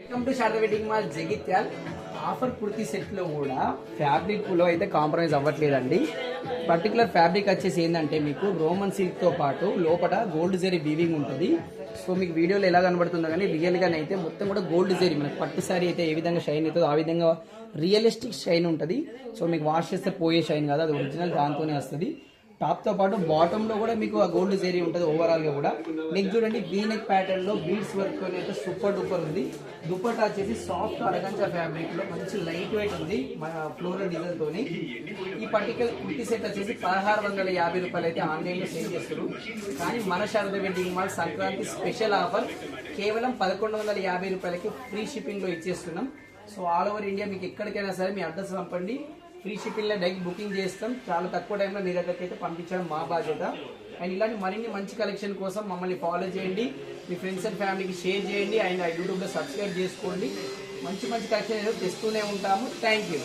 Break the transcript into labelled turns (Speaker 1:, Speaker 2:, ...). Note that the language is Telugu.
Speaker 1: Welcome to Sharada wedding mall Jagtial. Offer kurti set లో కూడా ఫ్యాబ్రిక్ లో అయితే కాంప్రమైజ్ అవ్వట్లేదండి. పర్టికులర్ ఫ్యాబ్రిక్ వచ్చేసి ఏంటంటే మీకు రోమన్ సిల్క్ తో పాటు లోపల గోల్డ్ జరీ వీవింగ్ ఉంటుంది. సో మీకు వీడియోలో ఎలా కనబడుతుందో కానీ రియల్ గా అయితే మొత్తం కూడా గోల్డ్ జరీ, మనకు పట్టు సారీ అయితే ఏ విధంగా షైన్ అవుతుందో ఆ విధంగా రియలిస్టిక్ షైన్ ఉంటుంది. సో మీకు వాష్ చేస్తే పోయే షైన్ కాదు, అది ఒరిజినల్ దాంతోనే వస్తుంది. టాప్ తో పాటు బాటమ్ లో కూడా మీకు ఆ గోల్డ్ జరీ ఉంటుంది ఓవరాల్ గా కూడా. నెక్స్ట్ చూడండి వీ నెక్ ప్యాటర్న్ లో బీడ్స్ వర్క్ అయితే సూపర్ డూపర్ ఉంది. దుపట్టా వచ్చేసి సాఫ్ట్ అరగంచా ఫ్యాబ్రిక్ లో మంచి లైట్ వెయిట్ ఉంది మన ఫ్లోరల్ డిజైన్ తోని. ఈ పర్టికులర్ కుర్తీ సెట్ వచ్చేసి 1650 రూపాయలు అయితే ఆన్లైన్ లో సేల్ చేస్తారు. కానీ మన Sharada wedding mall Sankranti special offer కేవలం 1150 రూపాయలకి ఫ్రీ షిప్పింగ్ లో ఇచ్చేస్తున్నాం. సో ఆల్ ఓవర్ ఇండియా మీకు ఎక్కడికైనా సరే మీ అడ్రస్ పంపండి, ఫ్రీ షిప్పింగ్లో డైరెక్ట్ బుకింగ్ చేస్తాం. చాలా తక్కువ టైంలో మీ దగ్గరికి అయితే పంపించడం మా బాధ్యత. అండ్ ఇలాంటి మరిన్ని మంచి కలెక్షన్ కోసం మమ్మల్ని ఫాలో చేయండి, మీ ఫ్రెండ్స్ అండ్ ఫ్యామిలీకి షేర్ చేయండి, అండ్ యూట్యూబ్లో సబ్స్క్రైబ్ చేసుకోండి. మంచి మంచి కలెక్షన్ ఏదో తెస్తూనే ఉంటాము. Thank you.